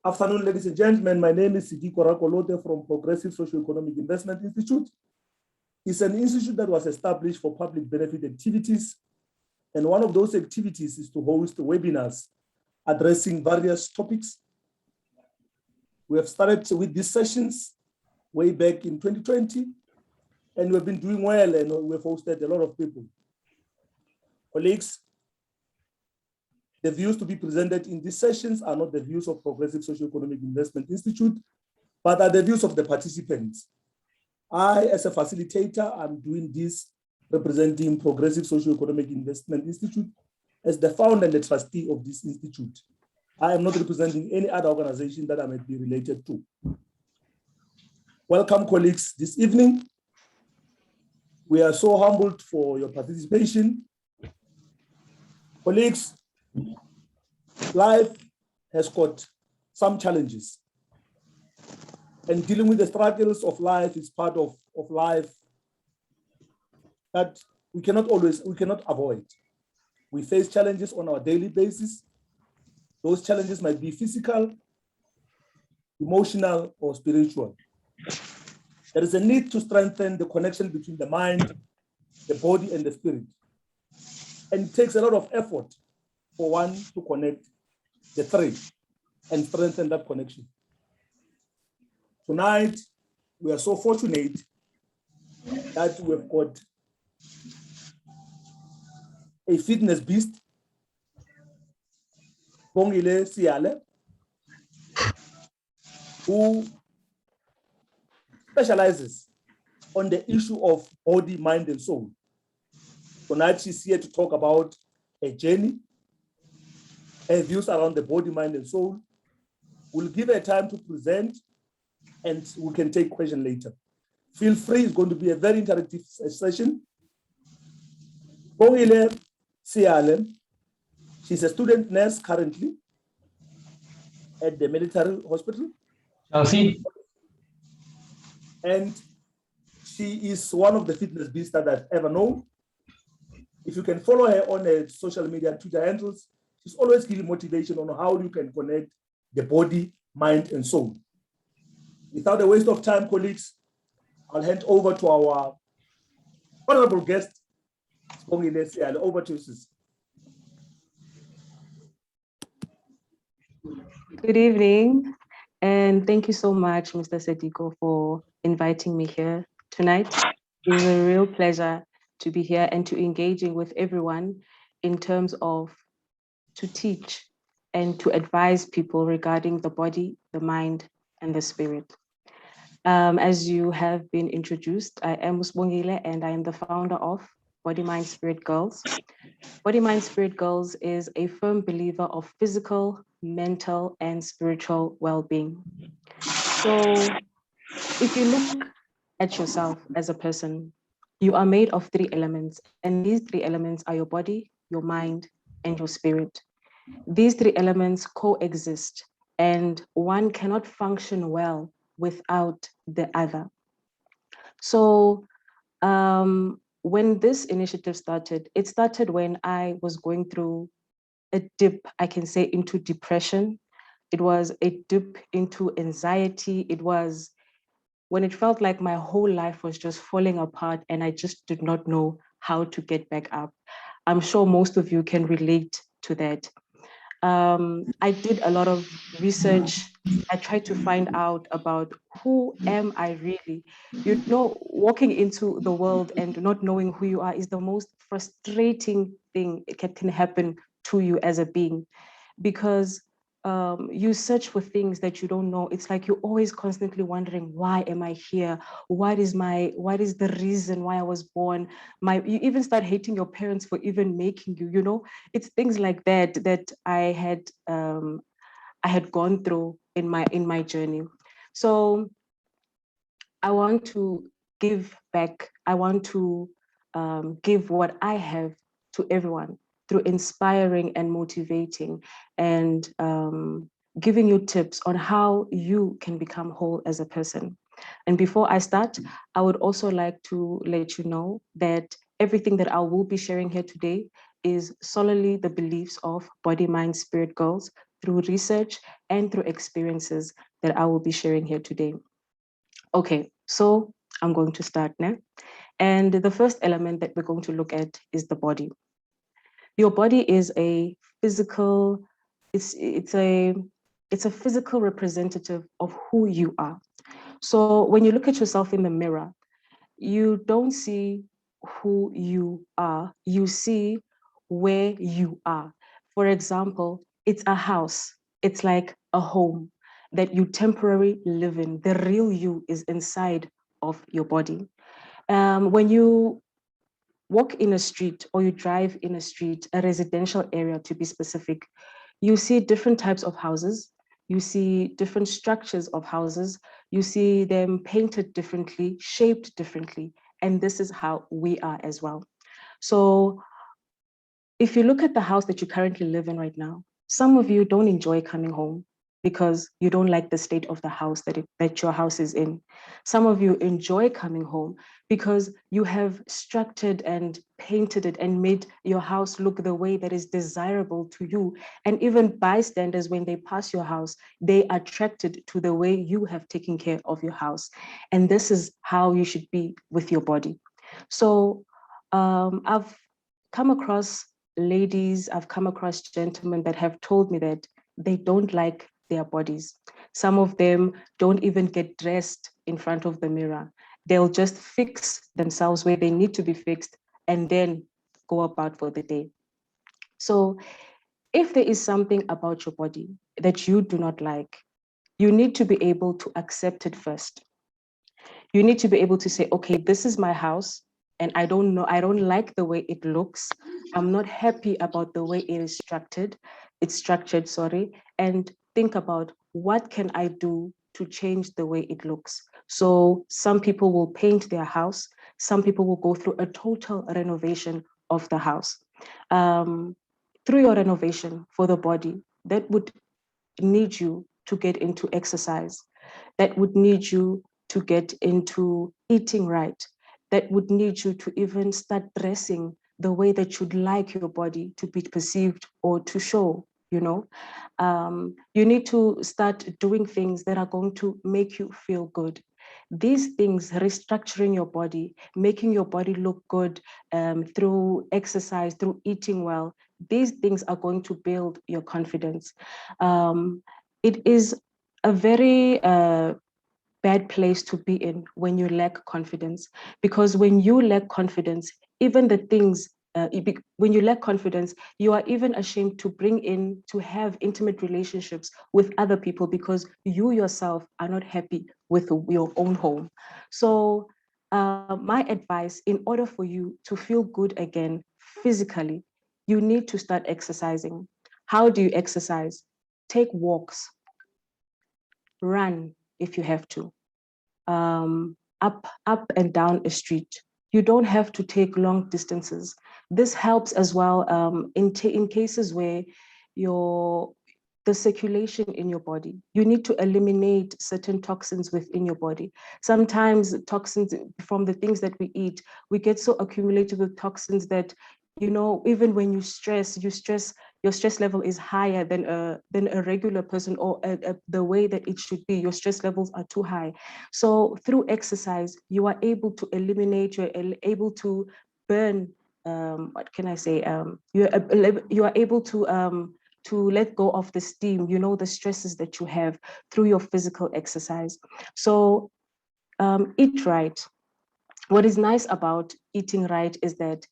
Afternoon, ladies and gentlemen. My name is Sediko from Progressive Socio-Economic Investment Institute. It's an institute that was established for public benefit activities. And one of those activities is to host webinars addressing various topics. We have started with these sessions way back in 2020, and we've been doing well, and we've hosted a lot of people. Colleagues, the views to be presented in these sessions are not the views of Progressive Socio-Economic Investment Institute, but are the views of the participants. I, as a facilitator, am doing this representing Progressive Socio-Economic Investment Institute as the founder and the trustee of this institute. I am not representing any other organization that I might be related to. Welcome, colleagues, this evening. We are so humbled for your participation. Colleagues, life has got some challenges, and dealing with the struggles of life is part of life that we cannot avoid. We face challenges on our daily basis. Those challenges might be physical, emotional, or spiritual. There is a need to strengthen the connection between the mind, the body, and the spirit. And it takes a lot of effort for one to connect the three and strengthen that connection. Tonight, we are so fortunate that we've got a fitness beast, Sibongile Siyale, who specializes on the issue of body, mind, and soul. Tonight, she's here to talk about a journey, her views around the body, mind, and soul. We'll give her time to present, and we can take questions later. Feel free, it's going to be a very interactive session. Sibongile Siyale, she's a student nurse currently at the military hospital. And she is one of the fitness beasts that I've ever known. If you can follow her on her social media, Twitter handles, she's always giving motivation on how you can connect the body, mind, and soul. Without a waste of time, colleagues, I'll hand over to our honorable guest, Sibongile Siyale. Over to you, sis. Good evening, and thank you so much, Mr. Sediko, for inviting me here tonight. It's a real pleasure to be here and to engaging with everyone in terms of to teach and to advise people regarding the body, the mind, and the spirit. As you have been introduced, I am Sibongile, and I am the founder of Body, Mind, Spirit Girls. Body, Mind, Spirit Girls is a firm believer of physical, mental, and spiritual well-being. So if you look at yourself as a person, you are made of three elements, and these three elements are your body, your mind, and your spirit. These three elements coexist, and one cannot function well without the other. So when this initiative started, it started when I was going through a dip, I can say, into depression. It was a dip into anxiety. It was when it felt like my whole life was just falling apart and I just did not know how to get back up. I'm sure most of you can relate to that. I did a lot of research. I tried to find out about who am I really. You know, walking into the world and not knowing who you are is the most frustrating thing it can happen to you as a being, because you search for things that you don't know. It's like you're always constantly wondering, why am I here? What is the reason why I was born? You even start hating your parents for even making you, you know? It's things like that that I had gone through in my journey. So I want to give back. I want to give what I have to everyone through inspiring and motivating and giving you tips on how you can become whole as a person. And before I start, I would also like to let you know that everything that I will be sharing here today is solely the beliefs of Body, Mind, Spirit Girls through research, and through experiences that I will be sharing here today. Okay, so I'm going to start now. And the first element that we're going to look at is the body. Your body is a physical, it's a physical representative of who you are. So when you look at yourself in the mirror, you don't see who you are, you see where you are. For example, it's a house, it's like a home that you temporarily live in. The real you is inside of your body. When you walk in a street or you drive in a street, a residential area to be specific, you see different types of houses, you see different structures of houses, you see them painted differently, shaped differently, and this is how we are as well. So if you look at the house that you currently live in right now, some of you don't enjoy coming home because you don't like the state of the house that your house is in. Some of you enjoy coming home because you have structured and painted it and made your house look the way that is desirable to you. And even bystanders, when they pass your house, they are attracted to the way you have taken care of your house. And this is how you should be with your body. So I've come across ladies, I've come across gentlemen that have told me that they don't like their bodies. Some of them don't even get dressed in front of the mirror. They'll just fix themselves where they need to be fixed and then go about for the day. So if there is something about your body that you do not like, you need to be able to accept it first. You need to be able to say, okay, this is my house and I don't like the way it looks. I'm not happy about the way it is structured, and think about what can I do to change the way it looks. So some people will paint their house. Some people will go through a total renovation of the house. Through your renovation for the body, that would need you to get into exercise. That would need you to get into eating right. That would need you to even start dressing the way that you'd like your body to be perceived or to show, you know. You need to start doing things that are going to make you feel good. These things, restructuring your body, making your body look good through exercise, through eating well, these things are going to build your confidence. It is a very bad place to be in when you lack confidence, because when you lack confidence, even the things when you lack confidence, you are even ashamed to to have intimate relationships with other people because you yourself are not happy with your own home. So my advice, in order for you to feel good again physically, you need to start exercising. How do you exercise? Take walks, run if you have to, up and down a street. You don't have to take long distances. This helps as well in cases where the circulation in your body. You need to eliminate certain toxins within your body. Sometimes toxins from the things that we eat, we get so accumulated with toxins that, you know, even when you stress, your stress level is higher than a regular person, or the way that it should be. Your stress levels are too high. So through exercise, you are able to eliminate, you're able to burn, what can I say? You are able to let go of the steam, you know, the stresses that you have through your physical exercise. So eat right. What is nice about eating right is that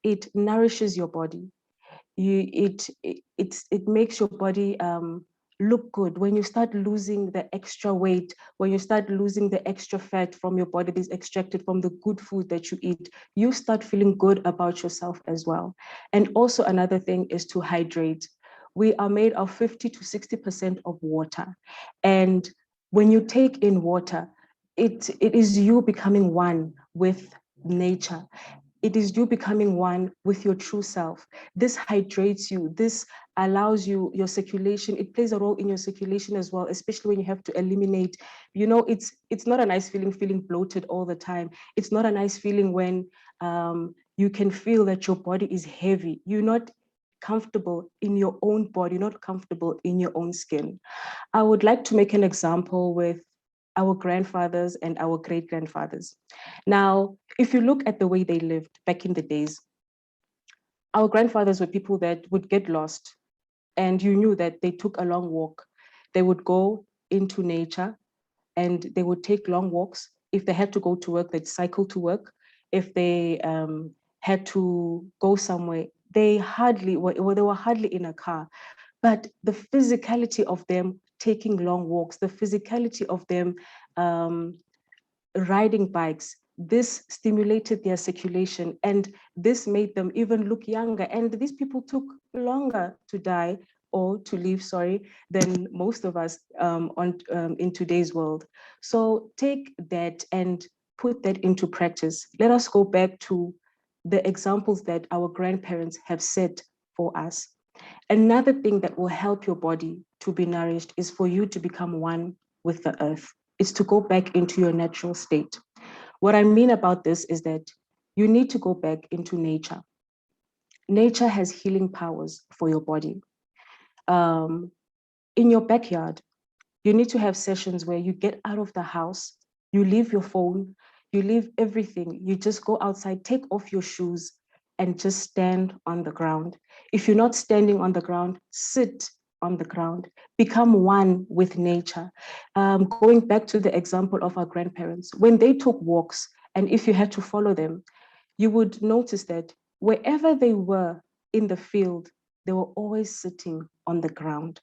it nourishes your body. It makes your body look good. When you start losing the extra weight, when you start losing the extra fat from your body that is extracted from the good food that you eat, you start feeling good about yourself as well. And also another thing is to hydrate. We are made of 50 to 60% of water. And when you take in water, it is you becoming one with nature. It is you becoming one with your true self. This hydrates you. This allows you, your circulation. It plays a role in your circulation as well, especially when you have to eliminate. You know, it's not a nice feeling bloated all the time. It's not a nice feeling when you can feel that your body is heavy. You're not comfortable in your own body, not comfortable in your own skin. I would like to make an example with our grandfathers and our great-grandfathers. Now, if you look at the way they lived back in the days, our grandfathers were people that would get lost, and you knew that they took a long walk. They would go into nature and they would take long walks. If they had to go to work, they'd cycle to work. If they had to go somewhere, they were hardly in a car. But the physicality of them taking long walks, the physicality of them riding bikes, this stimulated their circulation, and this made them even look younger. And these people took longer to die or to live, sorry, than most of us in today's world. So take that and put that into practice. Let us go back to the examples that our grandparents have set for us. Another thing that will help your body to be nourished is for you to become one with the earth. It's to go back into your natural state. What I mean about this is that you need to go back into nature. Nature has healing powers for your body. In your backyard, you need to have sessions where you get out of the house, you leave your phone, you leave everything, you just go outside, take off your shoes, and just stand on the ground. If you're not standing on the ground, sit on the ground, become one with nature. Going back to the example of our grandparents, when they took walks, and if you had to follow them, you would notice that wherever they were in the field, they were always sitting on the ground.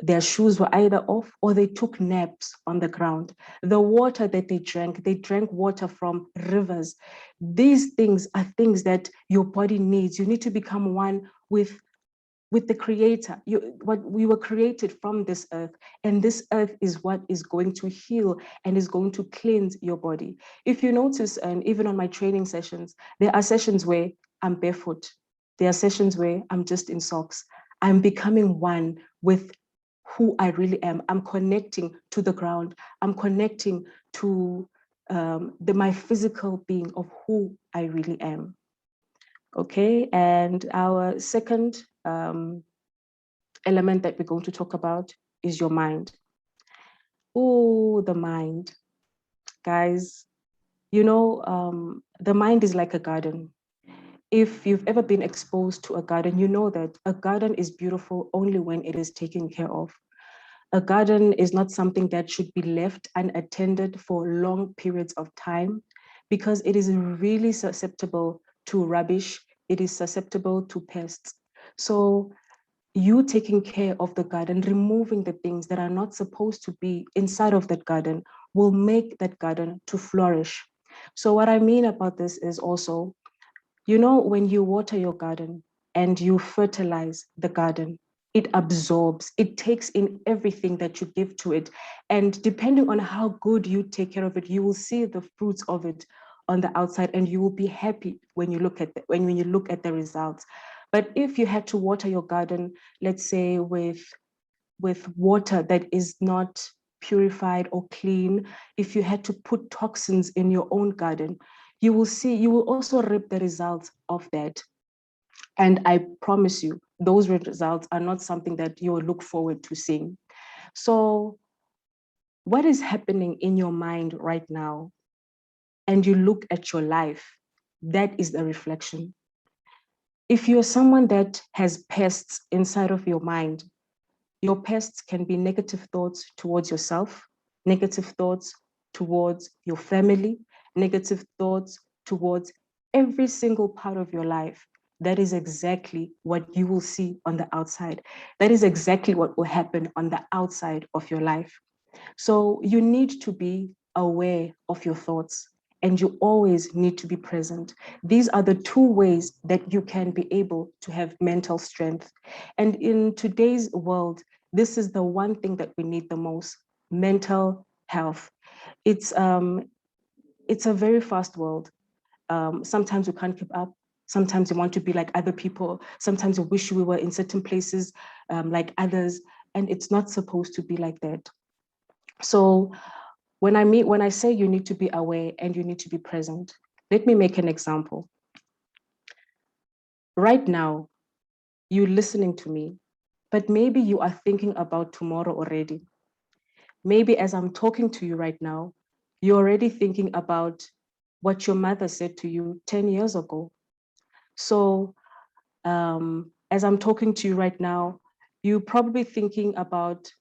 Their shoes were either off or they took naps on the ground. The water that they drank water from rivers. These things are things that your body needs. You need to become one with the creator. We were created from this earth, and this earth is what is going to heal and is going to cleanse your body. If you notice, and even on my training sessions, there are sessions where I'm barefoot. There are sessions where I'm just in socks. I'm becoming one with who I really am. I'm connecting to the ground. I'm connecting to my physical being of who I really am. Okay, and our second element that we're going to talk about is your mind. Oh, the mind. Guys, you know, the mind is like a garden. If you've ever been exposed to a garden, you know that a garden is beautiful only when it is taken care of. A garden is not something that should be left unattended for long periods of time because it is really susceptible to rubbish. It is susceptible to pests. So you taking care of the garden, removing the things that are not supposed to be inside of that garden will make that garden to flourish. So what I mean about this is also, you know, when you water your garden and you fertilize the garden, it absorbs, it takes in everything that you give to it. And depending on how good you take care of it, you will see the fruits of it on the outside, and you will be happy when you look at when you look at the results. But if you had to water your garden, let's say with water that is not purified or clean, if you had to put toxins in your own garden, you will also reap the results of that. And I promise you, those results are not something that you will look forward to seeing. So what is happening in your mind right now, and you look at your life, that is the reflection. If you're someone that has pests inside of your mind, your pests can be negative thoughts towards yourself, negative thoughts towards your family, negative thoughts towards every single part of your life. That is exactly what you will see on the outside. That is exactly what will happen on the outside of your life. So you need to be aware of your thoughts, and you always need to be present. These are the two ways that you can be able to have mental strength. And in today's world, this is the one thing that we need the most: mental health. It's a very fast world. Sometimes we can't keep up. Sometimes we want to be like other people. Sometimes we wish we were in certain places like others, and it's not supposed to be like that. So when I say you need to be aware and you need to be present, let me make an example. Right now, you're listening to me, but maybe you are thinking about tomorrow already. Maybe as I'm talking to you right now, you're already thinking about what your mother said to you 10 years ago. So as I'm talking to you right now, you're probably thinking about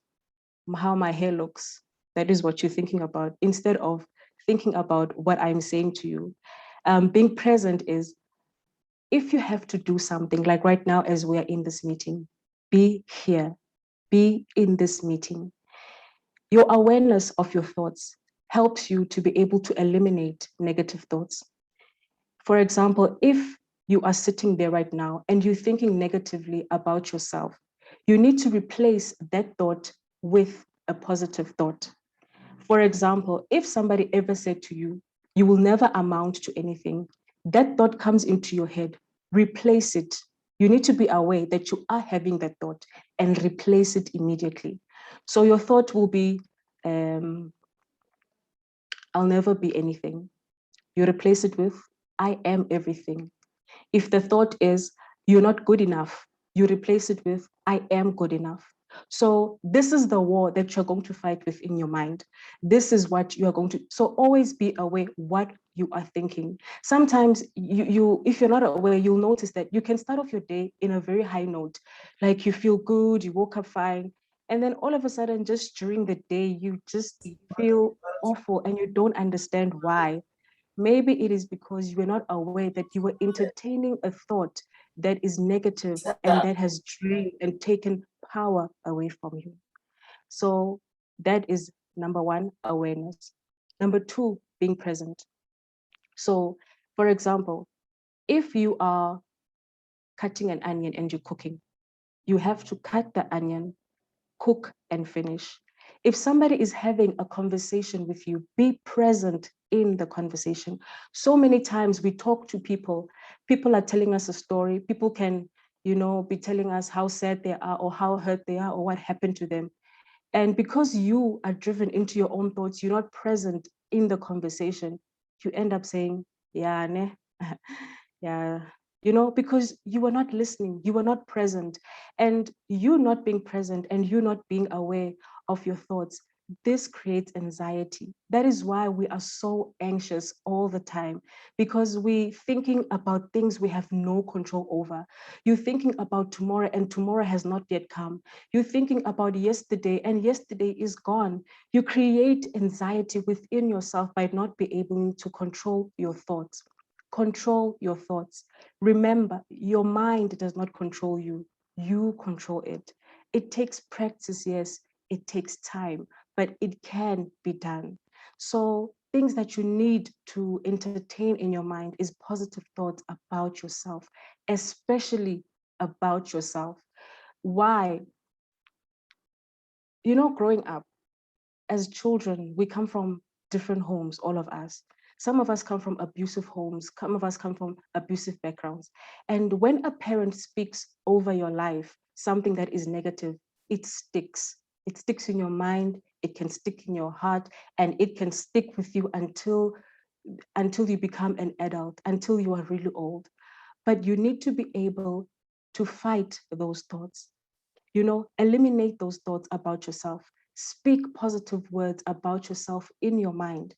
how my hair looks. That is what you're thinking about instead of thinking about what I'm saying to you. Being present is, if you have to do something, like right now as we are in this meeting, be here, be in this meeting. Your awareness of your thoughts helps you to be able to eliminate negative thoughts. For example, if you are sitting there right now and you're thinking negatively about yourself, you need to replace that thought with a positive thought. For example, if somebody ever said to you, you will never amount to anything, that thought comes into your head, replace it. You need to be aware that you are having that thought and replace it immediately. So your thought will be, um, I'll never be anything. You replace it with, I am everything. If the thought is, you're not good enough, you replace it with, I am good enough. So this is the war that you're going to fight within your mind. This is what you are going to, so always be aware what you are thinking. Sometimes if you're not aware, you'll notice that you can start off your day in a very high note. Like you feel good, you woke up fine. And then all of a sudden, just during the day, you just feel awful and you don't understand why. Maybe it is because you were not aware that you were entertaining a thought that is negative and that has drained and taken power away from you. So that is number one, awareness. Number two, being present. So, for example, if you are cutting an onion and you're cooking, you have to cut the onion, cook, and finish. If somebody is having a conversation with you, be present in the conversation. So many times we talk to people, people are telling us a story, people can, be telling us how sad they are or how hurt they are or what happened to them. And because you are driven into your own thoughts, you're not present in the conversation, you end up saying, yeah, ne? Yeah, because you were not listening, you were not present. And you not being present and you not being aware of your thoughts, this creates anxiety. That is why we are so anxious all the time, because we thinking about things we have no control over. You're thinking about tomorrow and tomorrow has not yet come. You're thinking about yesterday and yesterday is gone. You create anxiety within yourself by not being able to control your thoughts. Control your thoughts. Remember, your mind does not control you. You control it. It takes practice, yes, it takes time, but it can be done. So things that you need to entertain in your mind is positive thoughts about yourself, especially about yourself. Why? Growing up as children, we come from different homes, all of us. Some of us come from abusive homes, some of us come from abusive backgrounds. And when a parent speaks over your life, something that is negative, it sticks. It sticks in your mind, it can stick in your heart, and it can stick with you until you become an adult, until you are really old. But you need to be able to fight those thoughts. Eliminate those thoughts about yourself. Speak positive words about yourself in your mind.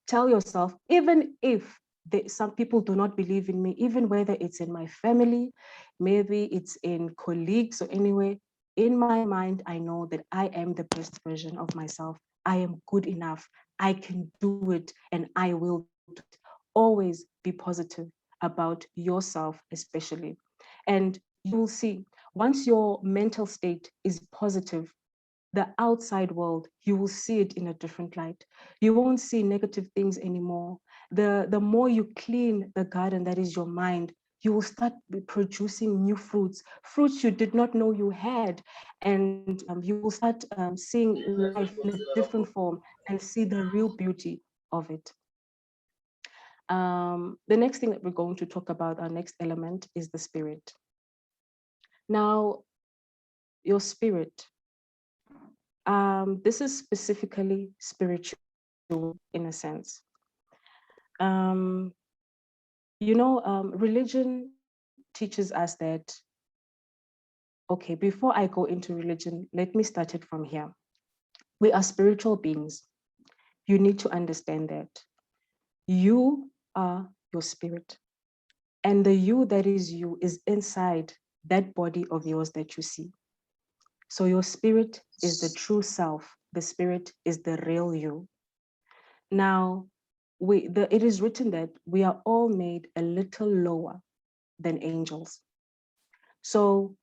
Tell yourself, even if some people do not believe in me, even whether it's in my family, maybe it's in colleagues or anywhere, in my mind, I know that I am the best version of myself. I am good enough. I can do it and I will do it. Always be positive about yourself, especially. And you will see, once your mental state is positive, the outside world, you will see it in a different light. You won't see negative things anymore. The more you clean the garden that is your mind, you will start producing new fruits you did not know you had. And you will start seeing life in a different form and see the real beauty of it. The next thing that we're going to talk about, our next element, is the spirit. Now, your spirit. This is specifically spiritual in a sense. Um, religion teaches us that okay, before I go into religion, let me start it from here. We are spiritual beings. You need to understand that. You are your spirit. And the you that is you is inside that body of yours that you see. So your spirit is the true self. The spirit is the real you. Now, it is written that we are all made a little lower than angels. So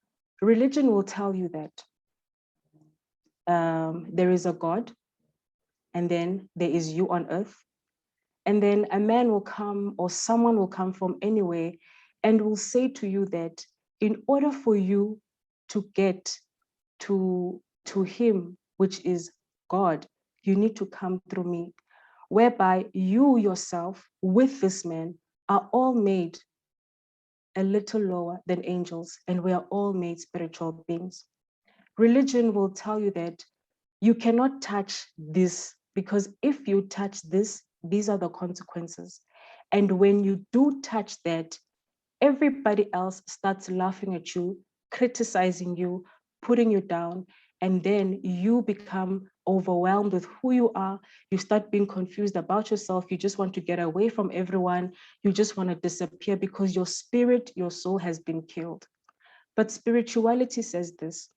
religion will tell you that there is a God, and then there is you on earth. And then a man will come or someone will come from anywhere and will say to you that in order for you to get to him, which is God, you need to come through me, whereby you yourself with this man are all made a little lower than angels, and we are all made spiritual beings. Religion will tell you that you cannot touch this, because if you touch this, these are the consequences. And when you do touch that, everybody else starts laughing at you, criticizing you, putting you down, and then you become overwhelmed with who you are. You start being confused about yourself. You just want to get away from everyone. You just want to disappear because your spirit, your soul has been killed. But spirituality says this.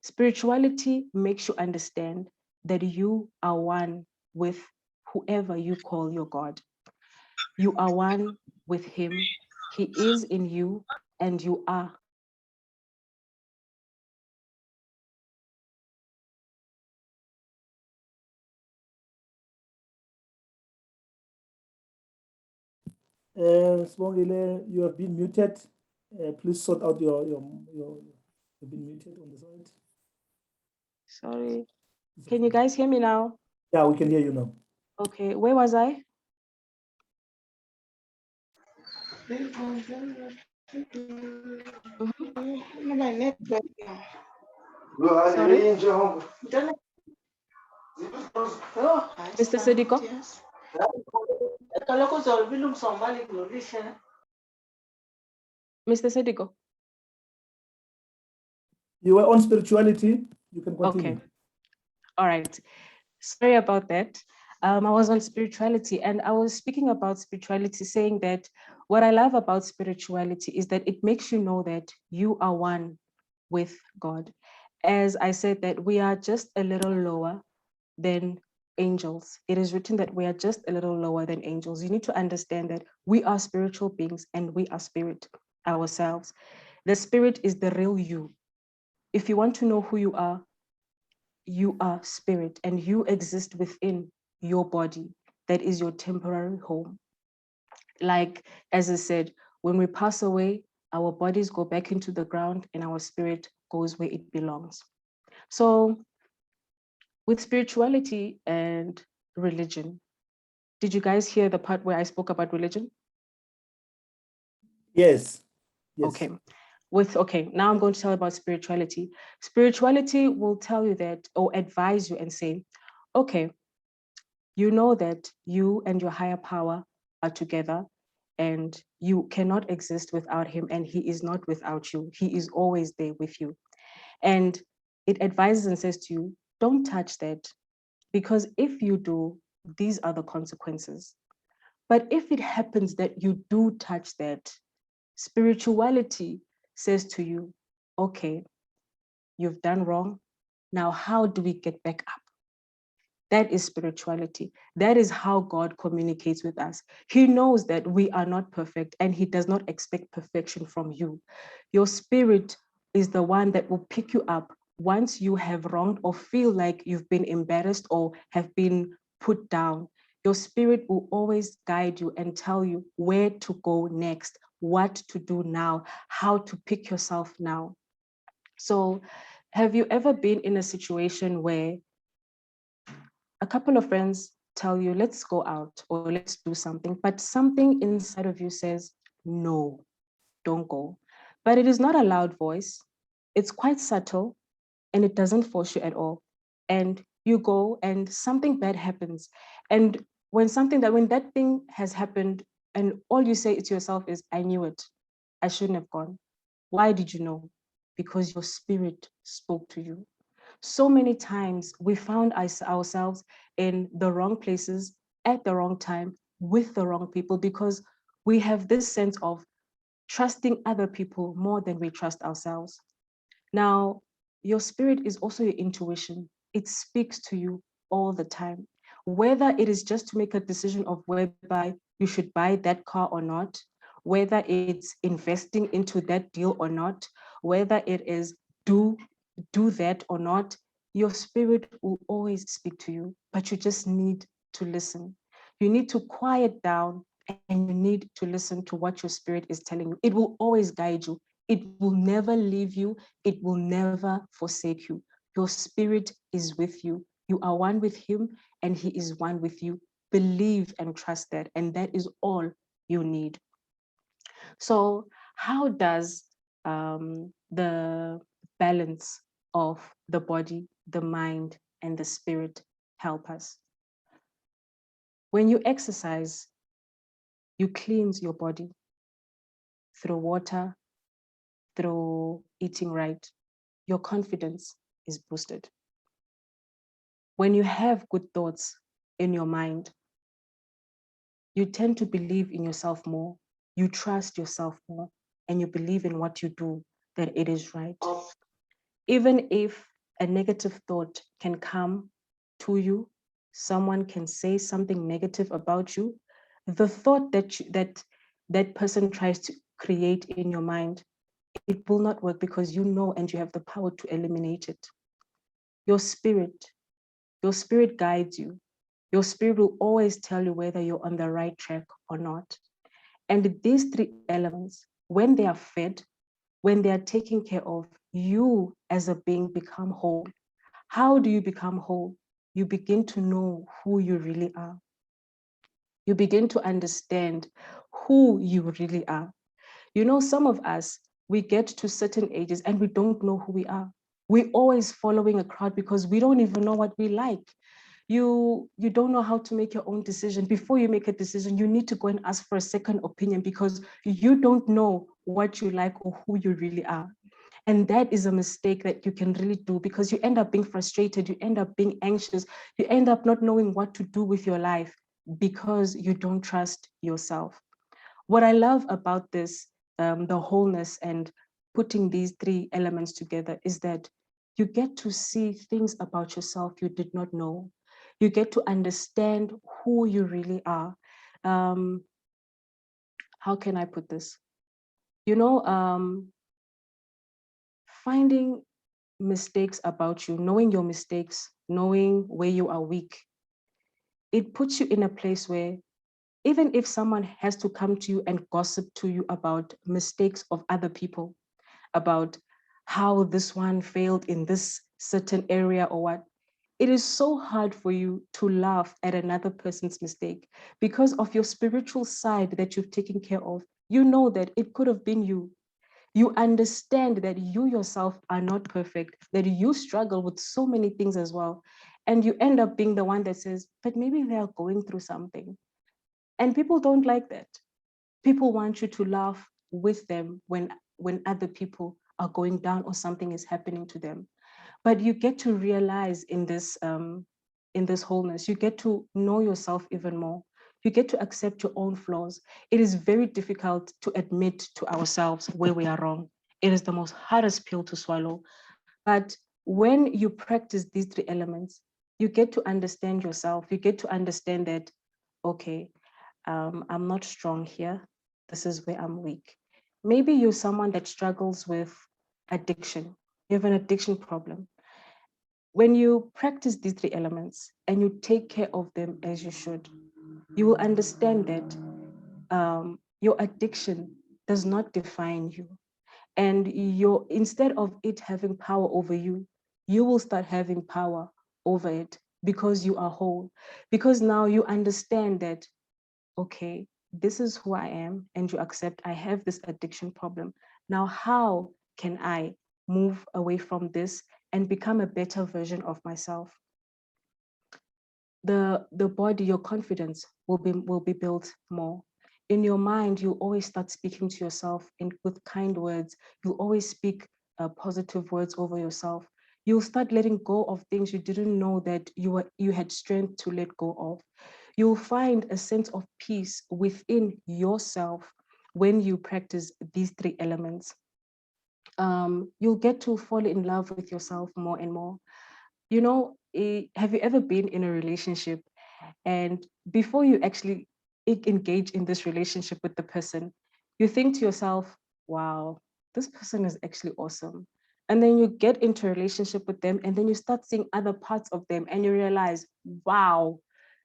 Spirituality makes you understand that you are one with whoever you call your God. You are one with him. He is in you and you are. Sibongile, you have been muted. Please sort out you've been muted on the side. Sorry. Can you guys hear me now? Yeah, we can hear you now. Okay, where was I? My network. Sorry? Oh, Mr. Sediko? yes. Mr. Sediko? You were on spirituality. You can continue. Okay. All right. Sorry about that. I was on spirituality and I was speaking about spirituality, saying that what I love about spirituality is that it makes you know that you are one with God. As I said, that we are just a little lower than angels. It is written that we are just a little lower than angels. You need to understand that we are spiritual beings and we are spirit ourselves. The spirit is the real you. If you want to know who you are spirit and you exist within your body. That is your temporary home. Like, as I said, when we pass away, our bodies go back into the ground and our spirit goes where it belongs. So with spirituality and religion, did you guys hear the part where I spoke about religion? Yes. Yes. Okay. Okay, now I'm going to tell you about spirituality. Spirituality will tell you that, or advise you and say, okay, you know that you and your higher power are together and you cannot exist without him, and he is not without you. He is always there with you. And it advises and says to you, don't touch that, because if you do, these are the consequences. But if it happens that you do touch that, spirituality says to you, okay, you've done wrong. Now, how do we get back up? That is spirituality. That is how God communicates with us. He knows that we are not perfect and he does not expect perfection from you. Your spirit is the one that will pick you up once you have wronged or feel like you've been embarrassed or have been put down. Your spirit will always guide you and tell you where to go next, what to do now, how to pick yourself now. So, have you ever been in a situation where a couple of friends tell you, let's go out or let's do something, but something inside of you says, no, don't go. But it is not a loud voice. It's quite subtle and it doesn't force you at all. And you go and something bad happens. And when that thing has happened and all you say to yourself is, I knew it. I shouldn't have gone. Why did you know? because your spirit spoke to you. So many times we found ourselves in the wrong places at the wrong time with the wrong people because we have this sense of trusting other people more than we trust ourselves. Now, your spirit is also your intuition. It speaks to you all the time, whether it is just to make a decision of whereby you should buy that car or not, whether it's investing into that deal or not, whether it is do that or not, your spirit will always speak to you, but you just need to listen. You need to quiet down and you need to listen to what your spirit is telling you. It will always guide you. It will never leave you. It will never forsake you. Your spirit is with you. You are one with him and he is one with you. Believe and trust that. And that is all you need. So how does the balance of the body, the mind, and the spirit help us? When you exercise, you cleanse your body through water, through eating right. Your confidence is boosted. When you have good thoughts in your mind, you tend to believe in yourself more, you trust yourself more, and you believe in what you do, that it is right. Even if a negative thought can come to you, someone can say something negative about you, the thought that person tries to create in your mind, it will not work because you know and you have the power to eliminate it. Your spirit guides you. Your spirit will always tell you whether you're on the right track or not. And these three elements, when they are fed, when they are taken care of, you as a being become whole. How do you become whole? You begin to know who you really are. You begin to understand who you really are. You know, some of us, we get to certain ages and we don't know who we are. We're always following a crowd because we don't even know what we like. You don't know how to make your own decision. Before you make a decision, you need to go and ask for a second opinion because you don't know what you like or who you really are. And that is a mistake that you can really do because you end up being frustrated, you end up being anxious, you end up not knowing what to do with your life because you don't trust yourself. What I love about this, the wholeness and putting these three elements together is that you get to see things about yourself you did not know. You get to understand who you really are. How can I put this? You know, finding mistakes about you, knowing your mistakes, knowing where you are weak, it puts you in a place where even if someone has to come to you and gossip to you about mistakes of other people, about how this one failed in this certain area or what, it is so hard for you to laugh at another person's mistake because of your spiritual side that you've taken care of. You know that it could have been you. You understand that you yourself are not perfect, that you struggle with so many things as well. And you end up being the one that says, but maybe they are going through something. And people don't like that. People want you to laugh with them when other people are going down or something is happening to them. But you get to realize in this wholeness, you get to know yourself even more. You get to accept your own flaws. It is very difficult to admit to ourselves where we are wrong. It is the most hardest pill to swallow. But when you practice these three elements, you get to understand yourself. You get to understand that, okay, I'm not strong here. This is where I'm weak. Maybe you're someone that struggles with addiction. You have an addiction problem. When you practice these three elements and you take care of them as you should, you will understand that your addiction does not define you. And instead of it having power over you, you will start having power over it because you are whole. Because now you understand that, okay, this is who I am, and you accept I have this addiction problem. Now, how can I move away from this and become a better version of myself? The body, your confidence will be built more. In your mind, you always start speaking to yourself with kind words. You always speak positive words over yourself. You'll start letting go of things you didn't know that you had strength to let go of. You'll find a sense of peace within yourself when you practice these three elements. You'll get to fall in love with yourself more and more. You know, have you ever been in a relationship and before you actually engage in this relationship with the person, you think to yourself, wow, this person is actually awesome. And then you get into a relationship with them and then you start seeing other parts of them and you realize, wow,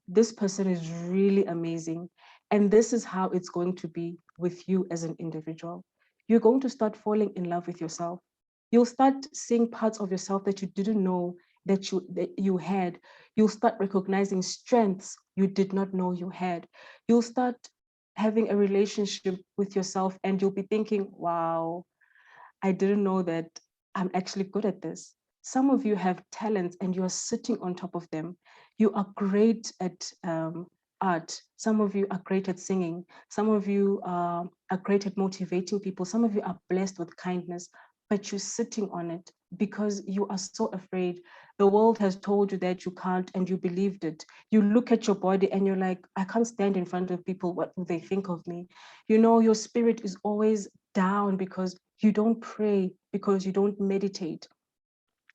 this person is really amazing. And this is how it's going to be with you as an individual. You're going to start falling in love with yourself. You'll start seeing parts of yourself that you didn't know that you had. You'll start recognizing strengths you did not know you had. You'll start having a relationship with yourself and you'll be thinking, wow, I didn't know that I'm actually good at this. Some of you have talents and you're sitting on top of them. You are great at art. Some of you are great at singing. Some of you are great at motivating people. Some of you are blessed with kindness, but you're sitting on it because you are so afraid. The world has told you that you can't and you believed it. You look at your body and you're like, I can't stand in front of people. What will they think of me? You know, your spirit is always down because you don't pray, because you don't meditate.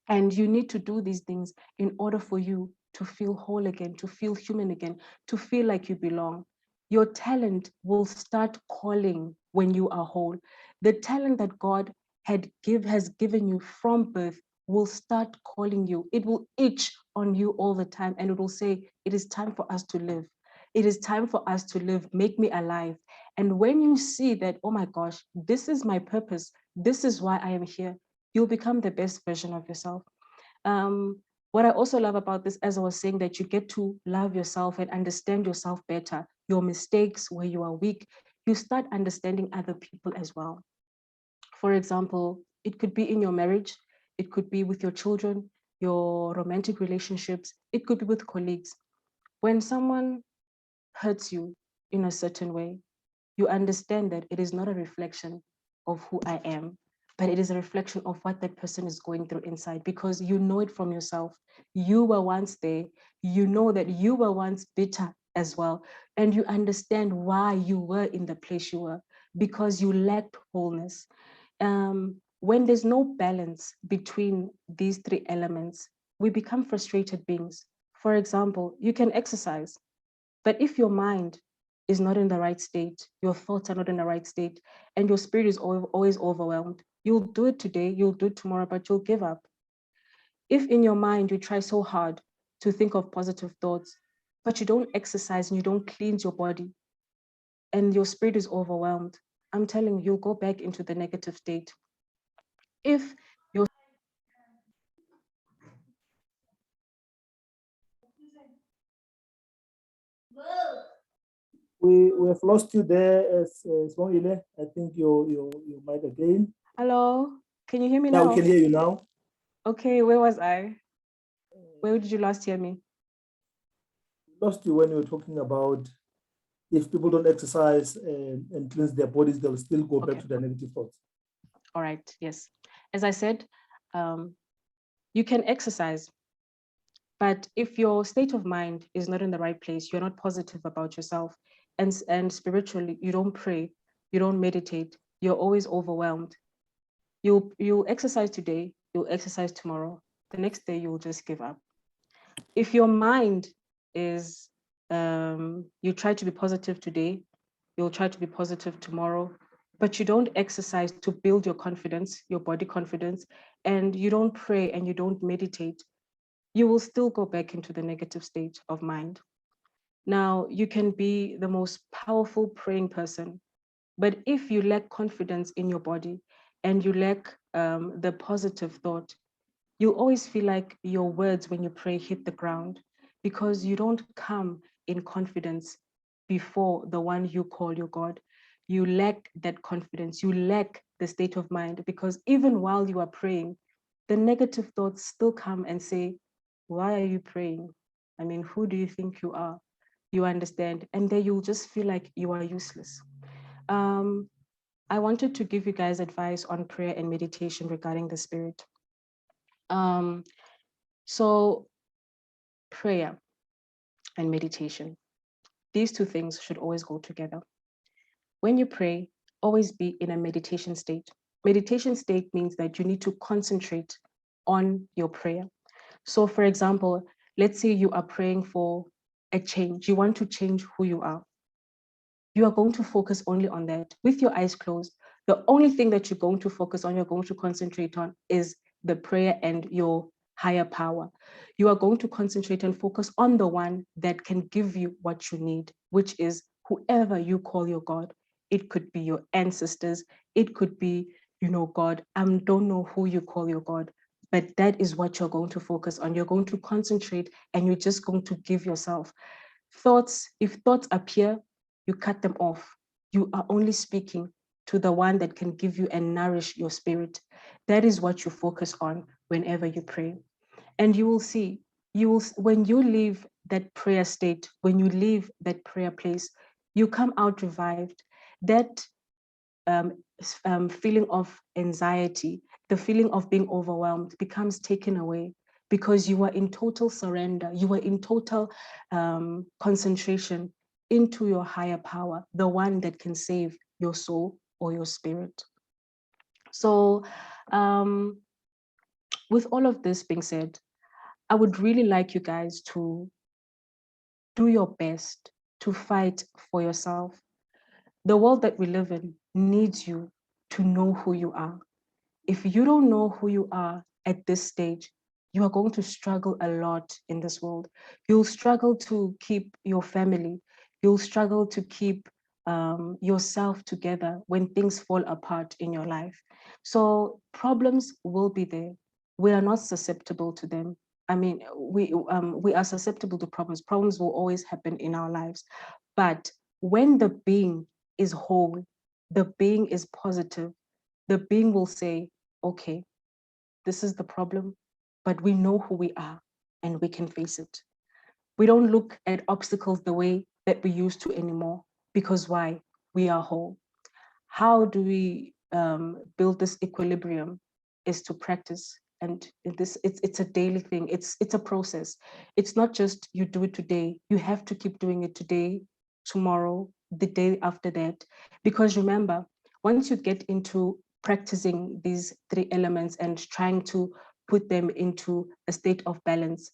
And you need to do these things in order for you to feel whole again, to feel human again, to feel like you belong. Your talent will start calling when you are whole. The talent that God has given you from birth will start calling you. It will itch on you all the time and it will say, it is time for us to live. It is time for us to live. Make me alive. And when you see that, oh my gosh, this is my purpose. This is why I am here. You'll become the best version of yourself. What I also love about this, as I was saying, that you get to love yourself and understand yourself better, your mistakes, where you are weak, you start understanding other people as well. For example, it could be in your marriage, it could be with your children, your romantic relationships, it could be with colleagues. When someone hurts you in a certain way, you understand that it is not a reflection of who I am, but it is a reflection of what that person is going through inside because you know it from yourself. You were once there. You know that you were once bitter as well. And you understand why you were in the place you were because you lacked wholeness. When there's no balance between these three elements, we become frustrated beings. For example, you can exercise, but if your mind is not in the right state, your thoughts are not in the right state, and your spirit is always overwhelmed, you'll do it today, you'll do it tomorrow, but you'll give up. If in your mind you try so hard to think of positive thoughts, but you don't exercise and you don't cleanse your body, and your spirit is overwhelmed, I'm telling you, you'll go back into the negative state. If your We have lost you there, Sibongile. I think your mic again. hello, can you hear me Yeah, now? we can hear you now. Okay, where was I? Where did you last hear me? Lost you when you were talking about if people don't exercise and cleanse their bodies, they'll still go back Okay. to their negative thoughts. All right, yes. As I said, you can exercise, but if your state of mind is not in the right place, you're not positive about yourself, and spiritually, you don't pray, you don't meditate, you're always overwhelmed. You'll exercise today, you'll exercise tomorrow. The next day, you'll just give up. If your mind is, you try to be positive today, you'll try to be positive tomorrow, but you don't exercise to build your confidence, your body confidence, and you don't pray and you don't meditate, you will still go back into the negative state of mind. Now, you can be the most powerful praying person, but if you lack confidence in your body and you lack the positive thought, you always feel like your words when you pray hit the ground because you don't come in confidence before the one you call your God. You lack that confidence, you lack the state of mind because even while you are praying, the negative thoughts still come and say, why are you praying? I mean, who do you think you are? You understand? And then you'll just feel like you are useless. Um, I wanted to give you guys advice on prayer and meditation regarding the Spirit. So prayer and meditation, these two things should always go together. When you pray, always be in a meditation state. Meditation state means that you need to concentrate on your prayer. So for example, let's say you are praying for a change. You want to change who you are. You are going to focus only on that with your eyes closed. The only thing that you're going to focus on, you're going to concentrate on is the prayer and your higher power. You are going to concentrate and focus on the one that can give you what you need, which is whoever you call your God. It could be your ancestors. It could be, God. I don't know who you call your God, but that is what you're going to focus on. You're going to concentrate and you're just going to give yourself thoughts. If thoughts appear, you cut them off. You are only speaking to the one that can give you and nourish your spirit. That is what you focus on whenever you pray. And you will see, when you leave that prayer state, when you leave that prayer place, you come out revived. That feeling of anxiety, the feeling of being overwhelmed becomes taken away because you are in total surrender. You are in total concentration into your higher power, the one that can save your soul or your spirit. So with all of this being said, I would really like you guys to do your best to fight for yourself. The world that we live in needs you to know who you are. If you don't know who you are at this stage, you are going to struggle a lot in this world. You'll struggle to keep your family. You'll struggle to keep yourself together when things fall apart in your life. So problems will be there. We are not susceptible to them. I mean, we are susceptible to problems. Problems will always happen in our lives. But when the being is whole, the being is positive, the being will say, okay, this is the problem, but we know who we are and we can face it. We don't look at obstacles the way that we used to anymore, because why? We are whole. How do we build this equilibrium? Is to practice. And it's a daily thing. It's a process. It's not just you do it today. You have to keep doing it today, tomorrow, the day after that. Because remember, once you get into practicing these three elements and trying to put them into a state of balance,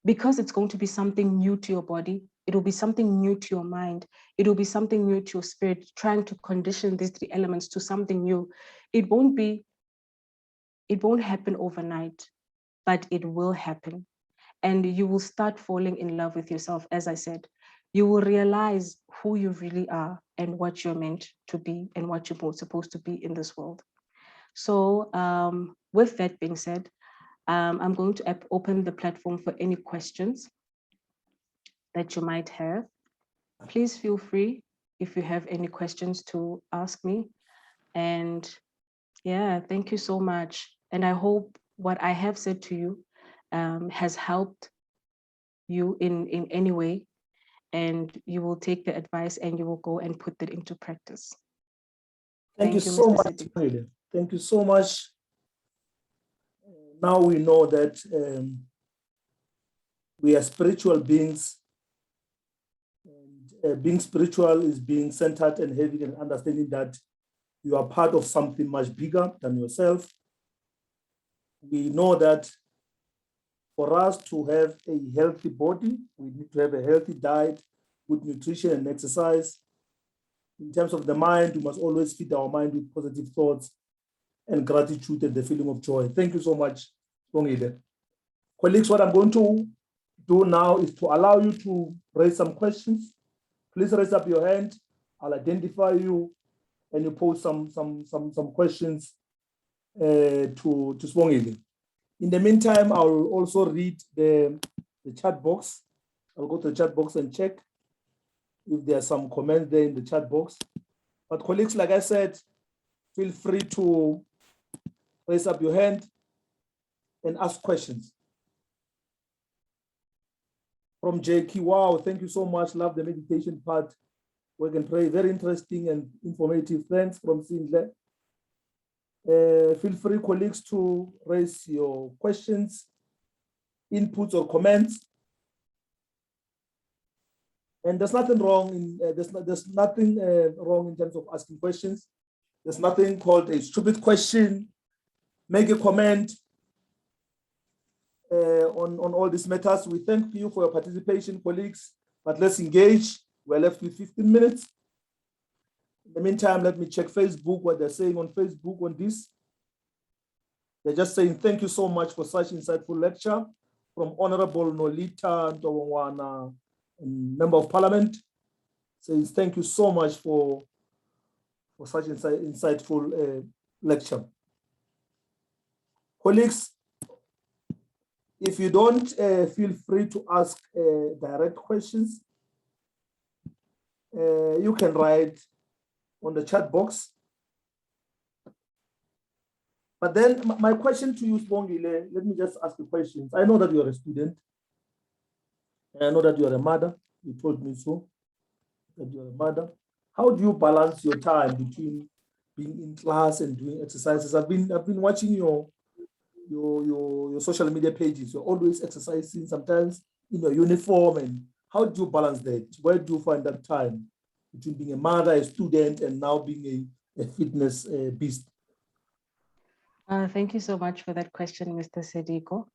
because it's going to be something new to your body, it'll be something new to your mind, it'll be something new to your spirit, trying to condition these three elements to something new. It won't happen overnight, but it will happen. And you will start falling in love with yourself. As I said, you will realize who you really are and what you're meant to be and what you're supposed to be in this world. So with that being said, I'm going to open the platform for any questions that you might have. Please feel free if you have any questions to ask me. And yeah, thank you so much. And I hope what I have said to you has helped you in any way, and you will take the advice and you will go and put that into practice. Thank you so Mr. much, Sediko. Sibongile. Thank you so much. Now we know that we are spiritual beings. And being spiritual is being centered and having an understanding that you are part of something much bigger than yourself. We know that for us to have a healthy body, we need to have a healthy diet, good nutrition and exercise. In terms of the mind, we must always feed our mind with positive thoughts and gratitude and the feeling of joy. Thank you so much, Sibongile. Colleagues, what I'm going to do now is to allow you to raise some questions. Please raise up your hand. I'll identify you and you pose some questions to Sibongile. In the meantime, I will also read the chat box. I'll go to the chat box and check if there are some comments there in the chat box. But colleagues, like I said, feel free to raise up your hand and ask questions. From JK, wow, thank you so much. Love the meditation part. Work and Pray, very interesting and informative. Thanks from Sindle. Feel free, colleagues, to raise your questions, inputs, or comments. And there's nothing wrong in there's nothing wrong in terms of asking questions. There's nothing called a stupid question. Make a comment on all these matters. We thank you for your participation, colleagues, but let's engage. We're left with 15 minutes. In the meantime, let me check Facebook, what they're saying on Facebook on this. They're just saying, thank you so much for such insightful lecture from Honorable Nolita Ntowongwana, Member of Parliament. Says, thank you so much for such insightful lecture. Colleagues, if you don't feel free to ask direct questions, you can write on the chat box. But then my question to you, Sibongile, let me just ask the questions. I know that you're a student. And I know that you're a mother. You told me so, that you're a mother. How do you balance your time between being in class and doing exercises? I've been watching your social media pages. You're always exercising, sometimes in your uniform. And how do you balance that? Where do you find that time between being a mother, a student, and now being a fitness beast? Thank you so much for that question, Mr. Sediko.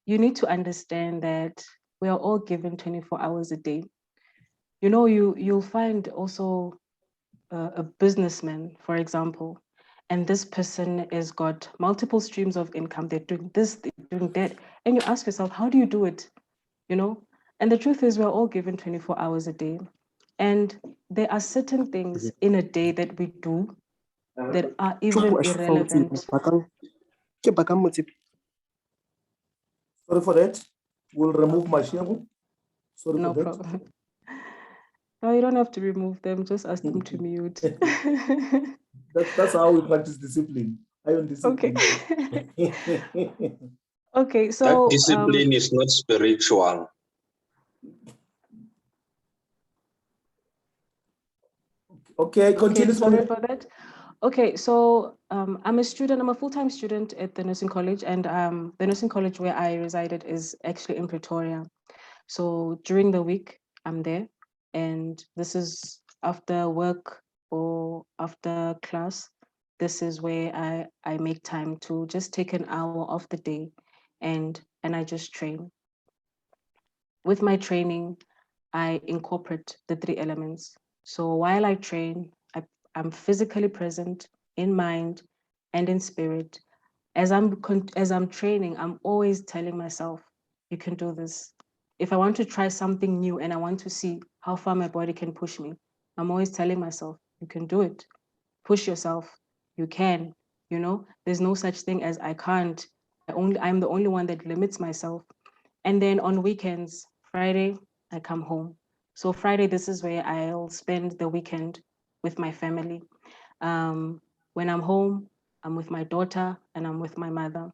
You need to understand that we are all given 24 hours a day. You know, you'll find also a businessman, for example, and this person has got multiple streams of income. They're doing this, they're doing that. And you ask yourself, how do you do it? You know? And the truth is we're all given 24 hours a day. And there are certain things in a day that we do that are even irrelevant. Sorry for that. We'll remove my share. Sorry No for that. problem. No, you don't have to remove them. Just ask them to mute. That's how we practice discipline. Iron discipline. Okay. Okay, so that discipline is not spiritual. Okay, continue. Sorry for that. Okay, so I'm a student, I'm a full-time student at the nursing college, and the nursing college where I resided is actually in Pretoria. So during the week, I'm there, and this is after work or after class. This is where I make time to just take an hour off the day and I just train. With my training, I incorporate the 3 elements. So while I train, I'm physically present in mind and in spirit. As I'm training, I'm always telling myself, you can do this. If I want to try something new and I want to see how far my body can push me, I'm always telling myself, you can do it. Push yourself. You can. You know, there's no such thing as I can't. I'm the only one that limits myself. And then on weekends, Friday, I come home. So Friday, this is where I'll spend the weekend with my family. When I'm home, I'm with my daughter and I'm with my mother.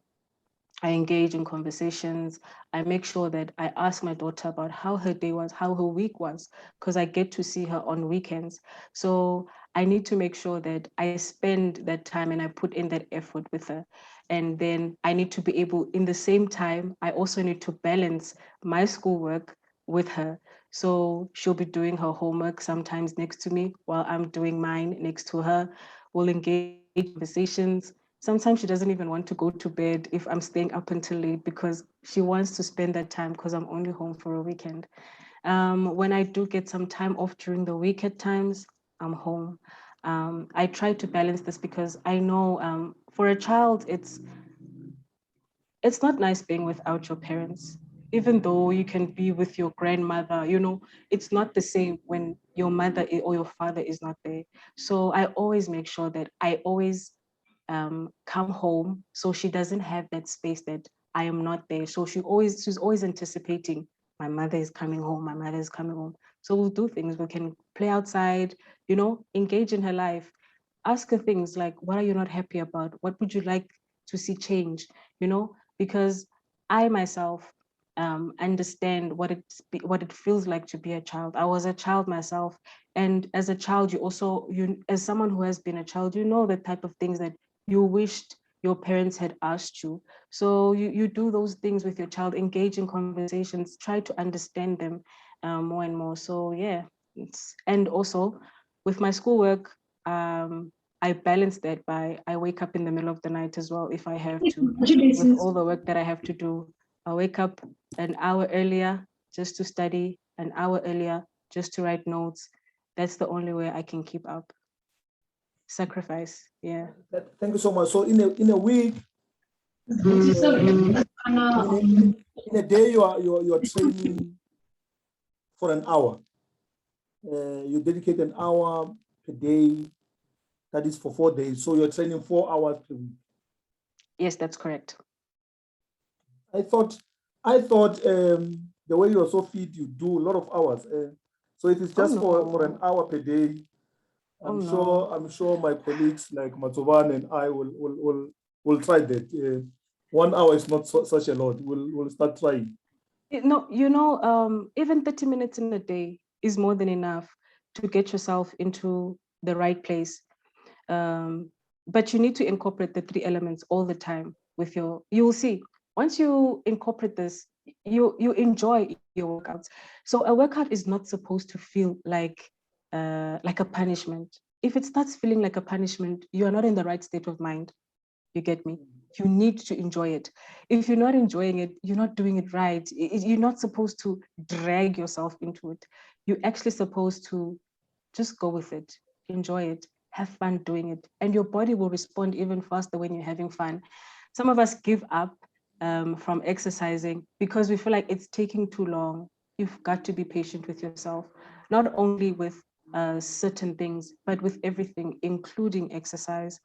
I engage in conversations. I make sure that I ask my daughter about how her day was, how her week was, because I get to see her on weekends. So I need to make sure that I spend that time and I put in that effort with her. And then I need to be able, in the same time, I also need to balance my schoolwork with her. So she'll be doing her homework sometimes next to me while I'm doing mine next to her. We'll engage in conversations. Sometimes she doesn't even want to go to bed if I'm staying up until late because she wants to spend that time because I'm only home for a weekend. When I do get some time off during the week at times, I'm home. I try to balance this because I know for a child, it's not nice being without your parents. Even though you can be with your grandmother, you know, it's not the same when your mother or your father is not there. So I always make sure that I always come home so she doesn't have that space that I am not there. So she's always anticipating my mother is coming home, my mother is coming home. So we'll do things. We can play outside, you know, engage in her life. Ask her things like, what are you not happy about? What would you like to see change? You know, because I myself, understand what it feels like to be a child. I was a child myself, and as a child, as someone who has been a child, you know the type of things that you wished your parents had asked you. So you do those things with your child, engage in conversations, try to understand them more and more. So yeah, and also with my schoolwork, I balance that by I wake up in the middle of the night as well if I have to. With all the work that I have to do, I wake up an hour earlier just to study, an hour earlier just to write notes. That's the only way I can keep up. Sacrifice, yeah. Thank you so much. So in a week, in a day, you are training for an hour. You dedicate an hour per day. That is for 4 days. So you're training 4 hours per week. Yes, that's correct. I thought the way you're so fit, you do a lot of hours. So if it's just for an hour per day, I'm sure my colleagues like Matovan and I will try that. 1 hour is not such a lot. We'll start trying. No, even 30 minutes in a day is more than enough to get yourself into the right place. But you need to incorporate the 3 elements all the time with you will see, once you incorporate this, you enjoy your workouts. So a workout is not supposed to feel like a punishment. If it starts feeling like a punishment, you are not in the right state of mind. You get me? You need to enjoy it. If you're not enjoying it, you're not doing it right. You're not supposed to drag yourself into it. You're actually supposed to just go with it, enjoy it, have fun doing it. And your body will respond even faster when you're having fun. Some of us give up from exercising because we feel like it's taking too long. You've got to be patient with yourself, not only with certain things, but with everything, including exercise.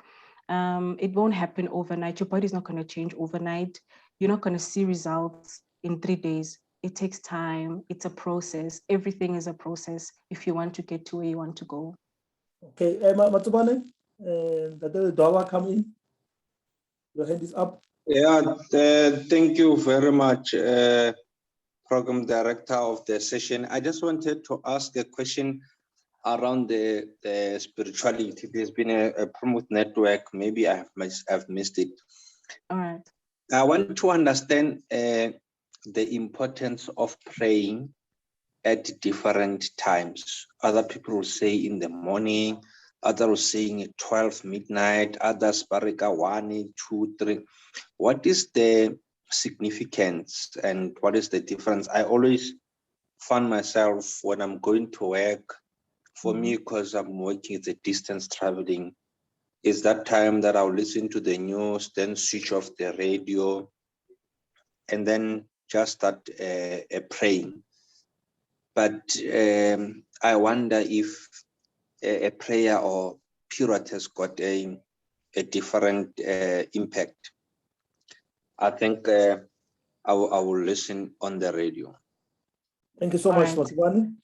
It won't happen overnight. Your body's not going to change overnight. You're not going to see results in 3 days. It takes time. It's a process. Everything is a process if you want to get to where you want to go. Okay, Matubane, the Dawa come in. Your hand is up. Yeah, thank you very much, Program Director of the session. I just wanted to ask a question around the spirituality. There's been a promote network. Maybe I've missed it. All right. I want to understand the importance of praying at different times. Other people will say in the morning, others will say at 12 midnight, others barika 1, 2, 3. What is the significance and what is the difference? I always find myself when I'm going to work, for me, because I'm working, it's a distance traveling, is that time that I'll listen to the news, then switch off the radio, and then just start praying. But I wonder if a prayer or period has got a different impact. I think I will listen on the radio. Thank you so much, Matubane.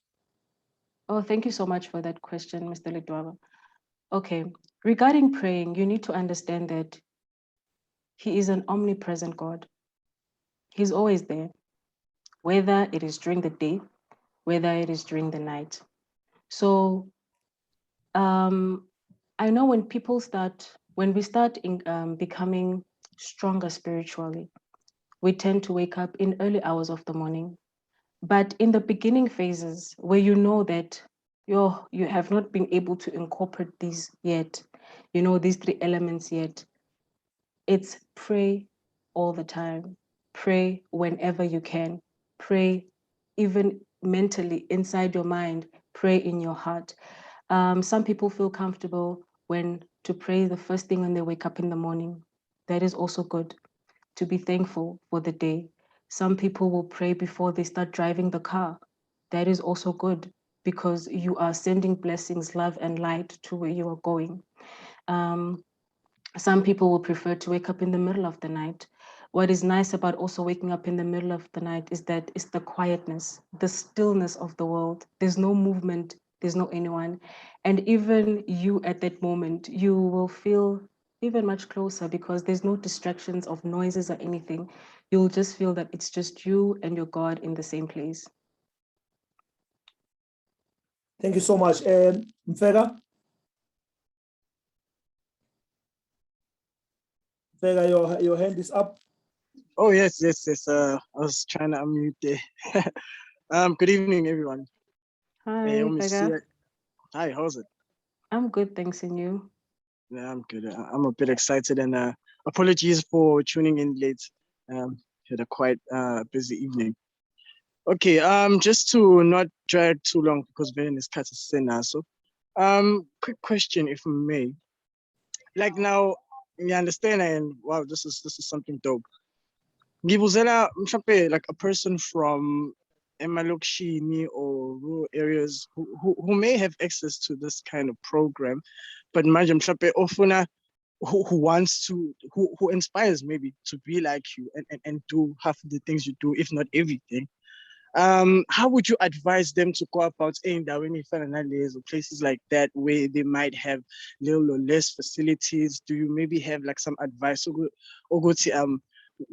Oh, thank you so much for that question, Mr. Lidwaba. Okay, regarding praying, you need to understand that He is an omnipresent God. He's always there, whether it is during the day, whether it is during the night. So I know when we start becoming stronger spiritually, we tend to wake up in early hours of the morning. But in the beginning phases, where you know that you have not been able to incorporate these yet, these 3 elements yet, it's pray all the time. Pray whenever you can. Pray even mentally inside your mind. Pray in your heart. Some people feel comfortable to pray the first thing when they wake up in the morning. That is also good, to be thankful for the day. Some people will pray before they start driving the car. That is also good because you are sending blessings, love, and light to where you are going. Some people will prefer to wake up in the middle of the night. What is nice about also waking up in the middle of the night is that it's the quietness, the stillness of the world. There's no movement, there's no anyone. And even you at that moment, you will feel even much closer because there's no distractions of noises or anything. you'll just feel that it's just you and your God in the same place. Thank you so much. Mfega? Mfega, your hand is up. Oh, yes. I was trying to unmute there. Good evening, everyone. Hi, Fega. Hi, how's it? I'm good, thanks, and you? Yeah, I'm good. I'm a bit excited, and apologies for tuning in late. Had a quite busy evening. Okay, just to not drag too long because Velen is cut so quick question, if I may. Like now, you understand, and wow, this is something dope. Ngibuzela mhlambe like a person from emalokishini or rural areas who may have access to this kind of program, but manje mhlambe ofuna who wants to who inspires maybe to be like you and do half of the things you do, if not everything. How would you advise them to go about endaweni efana nalezo, places like that where they might have little or less facilities? Do you maybe have like some advice or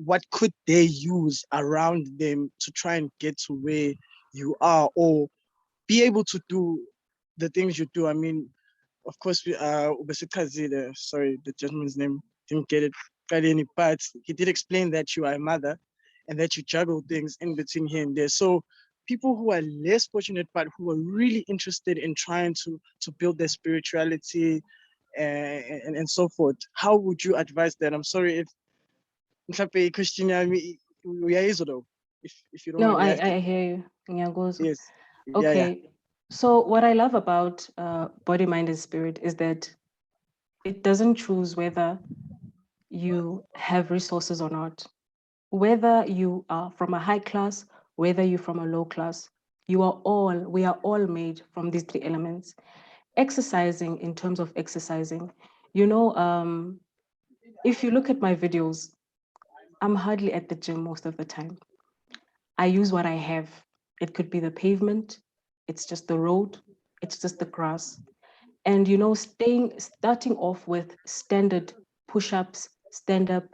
what could they use around them to try and get to where you are or be able to do the things you do? I mean, of course, sorry, the gentleman's name, didn't get it, but he did explain that you are a mother and that you juggle things in between here and there. So people who are less fortunate, but who are really interested in trying to build their spirituality and so forth, how would you advise that? I'm sorry if Christian, if you don't No, mind me asking. I hear you. Ngiyakuza. Yes. Okay. So what I love about body, mind, and spirit is that it doesn't choose whether you have resources or not. Whether you are from a high class, whether you're from a low class, we are all made from these three elements. Exercising, in terms of exercising, if you look at my videos, I'm hardly at the gym most of the time. I use what I have. It could be the pavement, it's just the road, it's just the grass. And starting off with standard push-ups, standard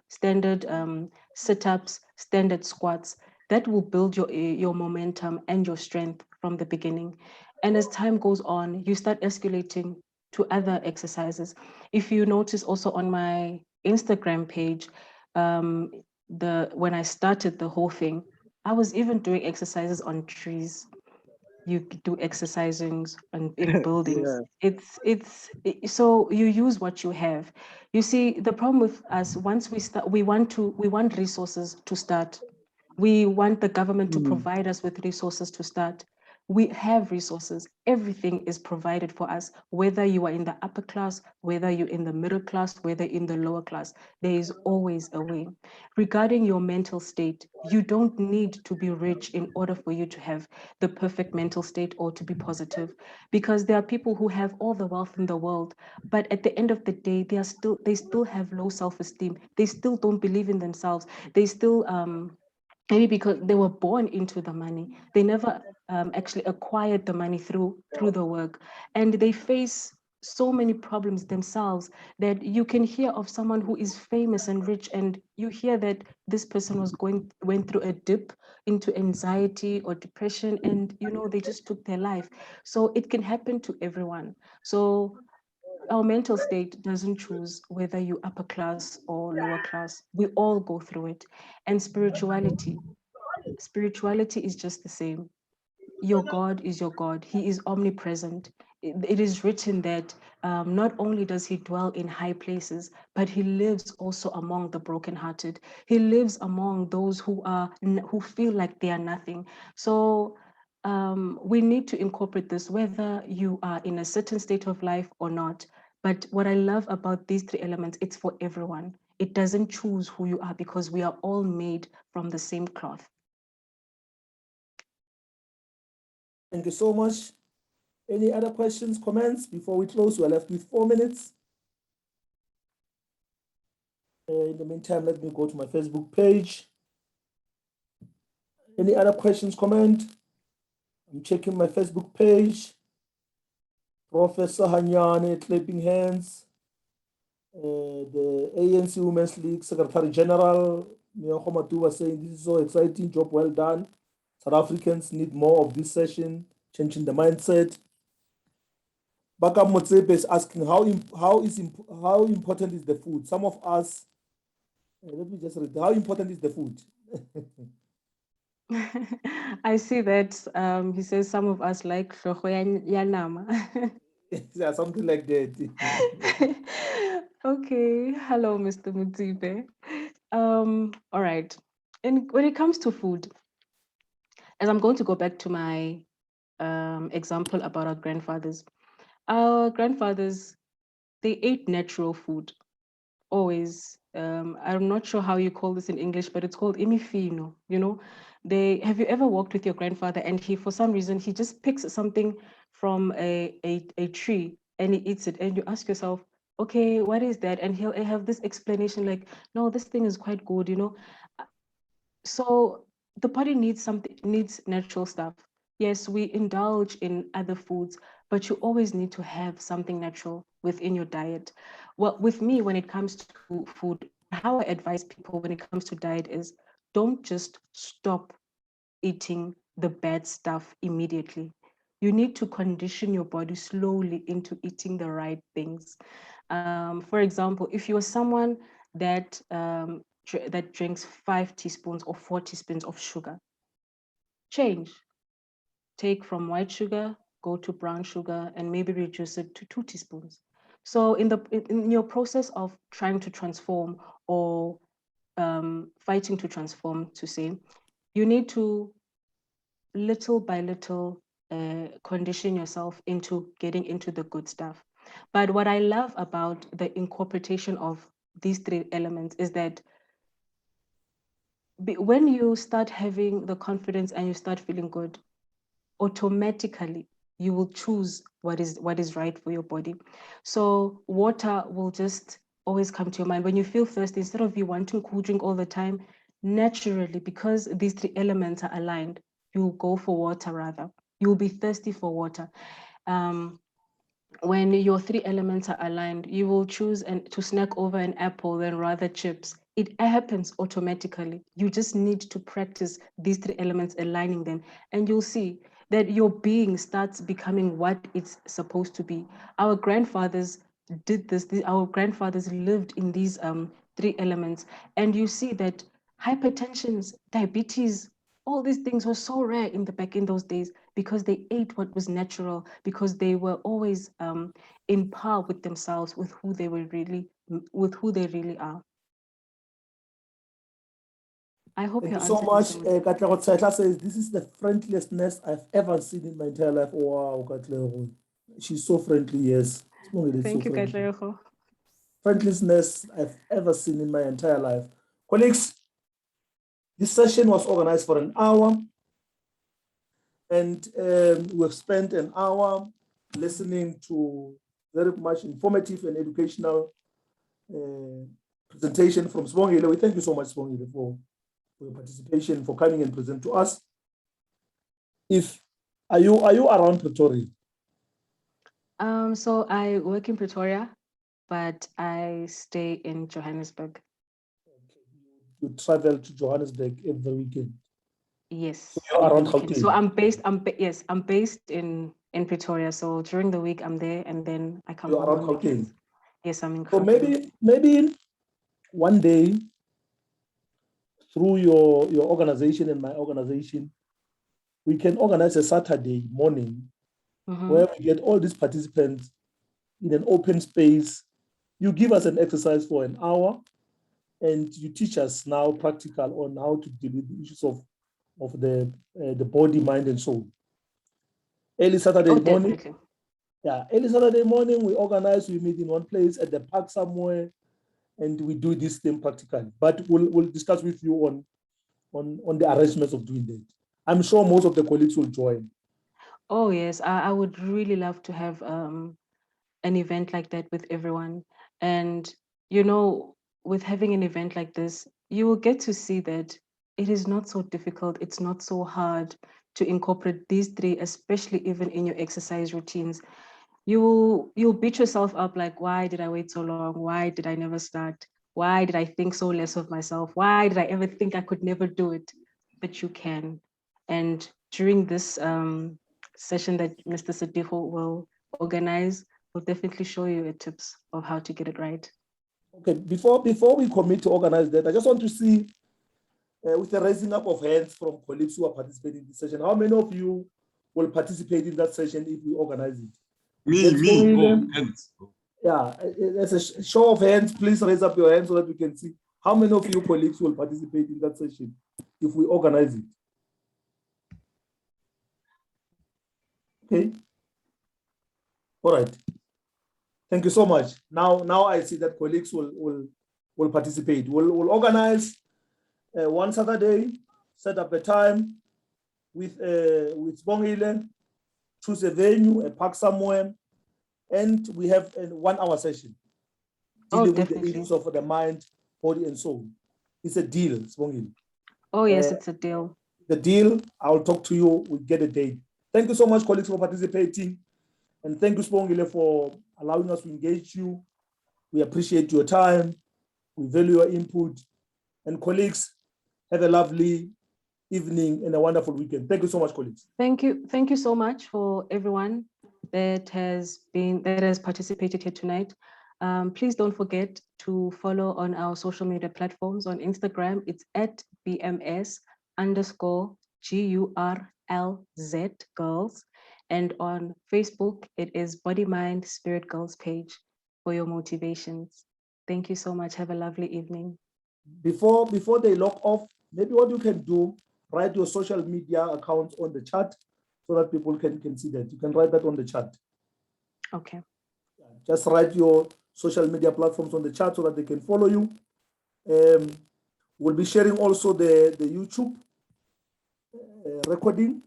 sit-ups, standard squats, that will build your momentum and your strength from the beginning. And as time goes on, you start escalating to other exercises. If you notice also on my Instagram page, when I started the whole thing, I was even doing exercises on trees. You do exercisings in buildings. So you use what you have. You see, the problem with us, once we start, we want resources to start. We want the government to provide us with resources to start. We have resources. Everything is provided for us, whether you are in the upper class, whether you're in the middle class, whether in the lower class, there is always a way. Regarding your mental state, you don't need to be rich in order for you to have the perfect mental state or to be positive, because there are people who have all the wealth in the world, but at the end of the day, they still have low self-esteem. They still don't believe in themselves. They still maybe because they were born into the money, they never actually acquired the money through the work, and they face so many problems themselves that you can hear of someone who is famous and rich, and you hear that this person went through a dip into anxiety or depression, and they just took their life. So it can happen to everyone. So our mental state doesn't choose whether you're upper class or lower class. We all go through it. And spirituality is just the same. Your God is your God. He is omnipresent. It is written that not only does he dwell in high places, but he lives also among the brokenhearted. He lives among those who feel like they are nothing. So we need to incorporate this, whether you are in a certain state of life or not. But what I love about these three elements, it's for everyone. It doesn't choose who you are, because we are all made from the same cloth. Thank you so much. Any other questions, comments before we close? We're left with 4 minutes. In the meantime, let me go to my Facebook page. Any other questions, comment? I'm checking my Facebook page. Professor Hanyane, clapping hands. The ANC Women's League Secretary General, Matu was saying this is so exciting, job well done. South Africans need more of this session, changing the mindset. Baka Motsepe is asking how important is the food? Some of us, let me just read, how important is the food? I see that he says some of us like hloko ya nama. Yeah, something like that. Okay, hello, Mr. Mutsipe. All right. And when it comes to food, as I'm going to go back to my example about our grandfathers. Our grandfathers, they ate natural food, always. I'm not sure how you call this in English, but it's called imifino, you know. Have you ever walked with your grandfather and he, for some reason, he just picks something from a tree and he eats it, and you ask yourself, okay, what is that? And he'll have this explanation like, no, this thing is quite good, you know. So the body needs natural stuff. Yes, we indulge in other foods, but you always need to have something natural within your diet. Well, with me, when it comes to food, how I advise people when it comes to diet is don't just stop eating the bad stuff immediately. You need to condition your body slowly into eating the right things. For example, if you are someone that that drinks 5 teaspoons or 4 teaspoons of sugar, change. Take from white sugar, go to brown sugar, and maybe reduce it to 2 teaspoons. So in your process of trying to transform or fighting to transform, to say, you need to little by little condition yourself into getting into the good stuff. But what I love about the incorporation of these 3 elements is that when you start having the confidence and you start feeling good, automatically you will choose what is right for your body. So water will just always come to your mind when you feel thirsty. Instead of you wanting cool drink all the time, naturally, because these 3 elements are aligned, you will go for water rather. You will be thirsty for water. When your 3 elements are aligned, you will choose to snack over an apple than rather chips. It happens automatically. You just need to practice these 3 elements, aligning them, and you'll see that your being starts becoming what it's supposed to be. Our grandfathers did this. Our grandfathers lived in these 3 elements, and you see that hypertension, diabetes, all these things were so rare in those days because they ate what was natural, because they were always in par with themselves, with who they really are. I hope Thank you you so answered. much. Katlego Tsetla says, this is the friendliest nurse I've ever seen in my entire life. Wow, Katlego. She's so friendly, yes. Thank you, friendly. Katlego. Friendliest nurse I've ever seen in my entire life. Colleagues, this session was organized for an hour, and we've spent an hour listening to very much informative and educational presentation from Sibongile. We thank you so much, Sibongile, for your participation, for coming and present to us. Are you around Pretoria? So I work in Pretoria, but I stay in Johannesburg. Okay. You travel to Johannesburg every weekend? Yes. So you're around Gauteng. So Gauteng? I'm based in Pretoria. So during the week I'm there, and then I come You're home around on Gauteng? weekends. Yes, I'm in So Gauteng. maybe one day, through your organization and my organization, we can organize a Saturday morning where we get all these participants in an open space. You give us an exercise for an hour, and you teach us now practical on how to deal with the issues of the body, mind, and soul. Early Saturday morning. Definitely. Yeah, early Saturday morning, we organize, we meet in one place at the park somewhere, and we do this thing practically. But we'll discuss with you on the arrangements of doing that. I'm sure most of the colleagues will join. Oh yes, I would really love to have an event like that with everyone. And you know, with having an event like this, you will get to see that it is not so difficult, it's not so hard to incorporate these 3, especially even in your exercise routines. You'll beat yourself up like, why did I wait so long? Why did I never start? why did I think so less of myself? Why did I ever think I could never do it? But you can. And during this session that Mr. Sediko will organize, we'll definitely show you the tips of how to get it right. Okay, before we commit to organize that, I just want to see with the raising up of hands from colleagues who are participating in this session, how many of you will participate in that session if we organize it? Me. Oh, hands. Yeah, as a show of hands, please raise up your hands so that we can see how many of you colleagues will participate in that session if we organize it. Okay. All right. Thank you so much. Now I see that colleagues will participate. We'll organize one Saturday, set up a time with Sibongile, choose a venue, a park somewhere, and we have a 1 hour session dealing with the issues of the mind, body, and soul. It's a deal, Sibongile. Oh, yes, it's a deal. The deal, I'll talk to you, we get a date. Thank you so much, colleagues, for participating. And thank you, Sibongile, for allowing us to engage you. We appreciate your time. We value your input. And colleagues, have a lovely evening and a wonderful weekend. Thank you so much, colleagues. Thank you. Thank you so much for everyone that has participated here tonight. Please don't forget to follow on our social media platforms. On Instagram, it's at BMS_GURLZ girls. And on Facebook, it is Body, Mind, Spirit Girls page for your motivations. Thank you so much. Have a lovely evening. Before they log off, maybe what you can do, write your social media accounts on the chat so that people can see that. You can write that on the chat. Okay. Just write your social media platforms on the chat so that they can follow you. We'll be sharing also the YouTube recording